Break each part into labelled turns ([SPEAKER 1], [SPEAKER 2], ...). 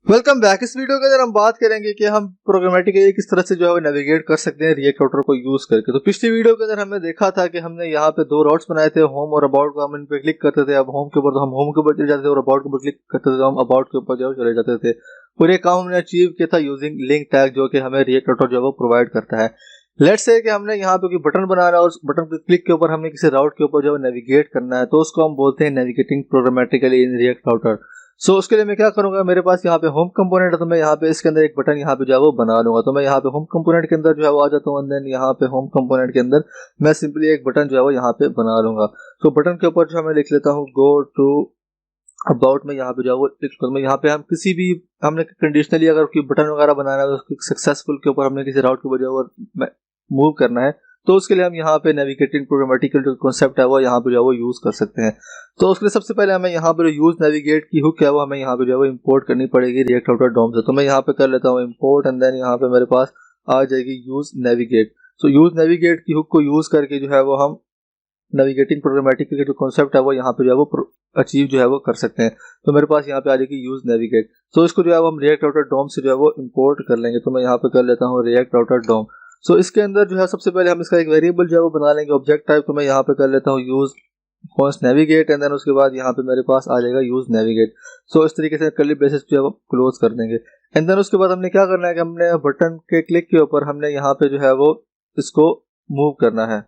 [SPEAKER 1] Welcome back. इस video के अंदर हम बात करेंगे कि हम प्रोग्रामेटिकली किस तरह से जो है नेविगेट कर सकते हैं रिएक्ट राउटर को यूज करके। तो पिछली वीडियो के अंदर हमने देखा था कि हमने यहाँ पे दो राउट्स बनाए थे, होम और अबाउट को हम इन पे क्लिक करते थे। अब होम के ऊपर तो हम होम के ऊपर चले जाते थे और अबाउट के ऊपर क्लिक करते थे तो हम अबाउट के ऊपर जो चले जाते थे। और ये काम हमने अचीव किया था यूजिंग लिंक टैग, जो कि हमें रिएक्ट राउटर जो है वो प्रोवाइड करता है। लेट्स से कि हमने यहाँ पे कोई बटन बनाना है और उस बटन के क्लिक के ऊपर हमने किसी राउट के ऊपर जो है नेविगेट करना है, तो उसको हम बोलते हैं navigating programmatically in React router. उसके लिए मैं क्या करूंगा, मेरे पास यहाँ पे होम कंपोनेंट है तो मैं यहाँ पे इसके अंदर एक बटन यहाँ पे जो है वो बना लूंगा। तो मैं यहाँ पे होम कंपोनेंट के अंदर जो है वो आ जाता हूँ, देन यहाँ पे होम कंपोनेंट के अंदर मैं सिंपली एक बटन जो है वो यहाँ पे बना लूंगा। तो बटन के ऊपर जो है मैं लिख लेता हूँ गो टू अबाउट में, यहाँ पे जो है वो क्लिक करूंगा। यहाँ पे हम किसी भी हमने कंडीशनली अगर कोई बटन वगैरह बनाना है तो सक्सेसफुल के ऊपर हमने किसी राउट के ऊपर जो है मूव करना है, तो उसके लिए हम यहाँ पे नेविगेटिंग प्रोग्रामेटिकल जो कॉन्सेप्ट है वो यहाँ पे जो है वो यूज कर सकते हैं। तो उसके लिए सबसे पहले हमें यहाँ पे जो यूज नेविगेट की हुक है वो हमें यहाँ पे जो है वो इंपोर्ट करनी पड़ेगी रिएक्ट राउटर डॉम से। तो मैं यहाँ पे कर लेता हूँ इंपोर्ट, एंड देन यहाँ पे मेरे पास आ जाएगी यूज नेविगेट। सो यूज नेविगेट की हुक को यूज करके जो है वो हम नेविगेटिंग प्रोग्रामेटिकल जो कॉन्सेप्ट है वो यहाँ पे जो है वो अचीव जो है वो कर सकते हैं। तो मेरे पास यहाँ पे आ जाएगी यूज नेविगेट। तो इसको जो है वो हम रिएक्ट राउटर डॉम से जो है वो इंपोर्ट कर लेंगे। तो मैं यहाँ पे कर लेता हूँ रिएक्ट राउटर डॉम। इसके अंदर जो है सबसे पहले हम इसका एक वेरिएबल जो है वो बना लेंगे ऑब्जेक्ट टाइप। तो मैं यहाँ पे कर लेता हूँ use const navigate, and then उसके बाद यहाँ पे मेरे पास आ जाएगा यूज नेविगेट। इस तरीके से कर्ली ब्रेसेस जो है वो क्लोज कर देंगे। एंड देन उसके बाद हमने क्या करना है कि हमने बटन के क्लिक के ऊपर हमने यहाँ पे जो है वो इसको मूव करना है।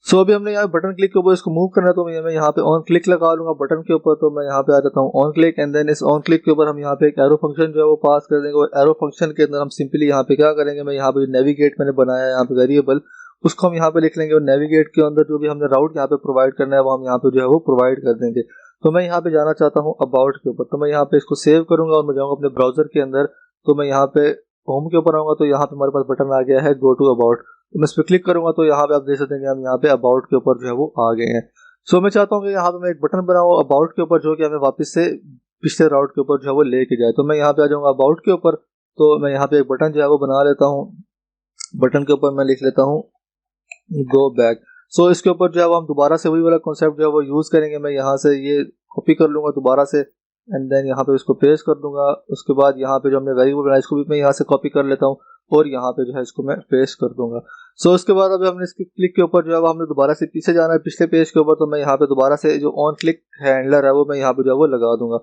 [SPEAKER 1] अभी हमने यहाँ बटन क्लिक के ऊपर इसको मूव करना है, तो मैं यहाँ पे ऑन क्लिक लगा लूंगा बटन के ऊपर। तो मैं यहाँ पे आ जाता हूँ ऑन क्लिक, एंड देन इस ऑन क्लिक के ऊपर हम यहाँ पे एक एरो फंक्शन जो है वो पास कर देंगे। और एरो फंक्शन के अंदर हम सिंपली यहाँ पे क्या करेंगे, मैं यहाँ पे जो नेविगेट मैंने बनाया है यहाँ पे वेरिएबल, उसको हम यहाँ पे लिख लेंगे और नेविगेट के अंदर जो भी हमने राउट यहाँ पे प्रोवाइड करना है वो हम यहाँ पे जो है वो प्रोवाइड कर देंगे। तो मैं यहाँ पे जाना चाहता हूँ अबाउट के ऊपर। तो मैं यहाँ पे इसको सेव करूंगा और मैं जाऊँगा अपने ब्राउजर के अंदर। तो मैं यहाँ पे होम के ऊपर आऊंगा, तो यहाँ पे हमारे पास बटन आ गया है गो टू अबाउट। तो मैं इस पर क्लिक करूंगा तो यहाँ पे आप देख सकते हैं कि हम यहाँ पे अबाउट के ऊपर जो है वो आ गए हैं। मैं चाहता हूँ कि यहाँ पे मैं एक बटन बनाऊँ अबाउट के ऊपर, जो कि हमें वापस से पिछले राउट के ऊपर जो है वो लेके जाए। तो मैं यहाँ पे आ जाऊंगा अबाउट के ऊपर। तो मैं यहाँ पे एक बटन जो है वो बना लेता हूँ। बटन के ऊपर मैं लिख लेता हूँ गो बैक। इसके ऊपर जो है वो हम दोबारा से वही वाला कॉन्सेप्ट जो है वो यूज करेंगे। मैं यहाँ से ये कॉपी कर लूंगा दोबारा से, एंड देन यहाँ पे इसको पेस्ट कर दूंगा। उसके बाद यहाँ पे जो हमने वेरिएबल बनाया इसको भी मैं यहाँ से कॉपी कर लेता हूँ और यहाँ पे जो है इसको मैं पेस्ट कर दूंगा। उसके बाद अभी हमने इसके क्लिक के ऊपर जो है वो हमने दोबारा से पीछे जाना है पिछले पेज के ऊपर। तो मैं यहाँ पे दोबारा से जो ऑन क्लिक हैंडलर है वो मैं यहाँ पे जो है वो लगा दूंगा।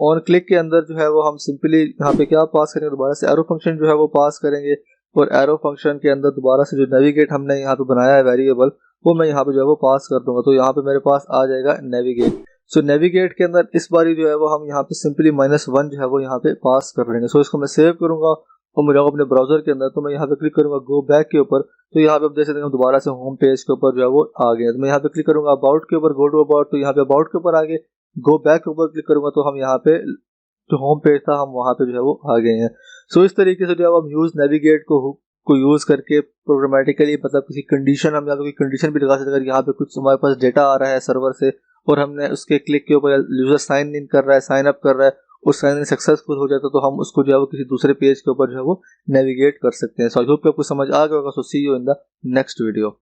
[SPEAKER 1] ऑन क्लिक के अंदर जो है वो हम सिंपली यहाँ पे क्या पास करेंगे, दोबारा से एरो फंक्शन जो है वो पास करेंगे। और एरो फंक्शन के अंदर दोबारा से जो नेविगेट हमने यहाँ पे बनाया है वेरिएबल वो मैं यहाँ पे जो है वो पास कर दूंगा। तो यहाँ पे मेरे पास आ जाएगा नेविगेट। नेविगेट के अंदर इस बारी जो है वो हम यहाँ पे सिंपली -1 जो है वो यहाँ पे पास कर लेंगे। इसको मैं सेव करूंगा और मैं जाऊँगा अपने ब्राउजर के अंदर। तो मैं यहाँ पे क्लिक करूंगा गो बैक के ऊपर। तो यहाँ पे आप देख सकते हैं दोबारा से होम पेज के ऊपर जो है वो आ गए। तो मैं यहाँ पे क्लिक करूंगा अबाउट के ऊपर, गो टू अबाउट। तो यहाँ पे अबाउट के ऊपर आ गए। गो बैक के ऊपर क्लिक करूंगा तो हम यहाँ पे जो होम पेज था हम वहाँ पे जो है वो आ गए हैं। इस तरीके से जो है हम यूज नेविगेट को यूज करके प्रोग्रामेटिकली, मतलब किसी कंडीशन, हम यहाँ पे कोई कंडीशन भी लगा सकते हैं। अगर यहाँ पे कुछ हमारे पास डेटा आ रहा है सर्वर से और हमने उसके क्लिक के ऊपर यूजर साइन इन कर रहा है, साइन अप कर रहा है, और साइन इन सक्सेसफुल हो जाता है, तो हम उसको जो है वो किसी दूसरे पेज के ऊपर जो है वो नेविगेट कर सकते हैं। आई होप आपको समझ आ गया होगा। See you in the next video.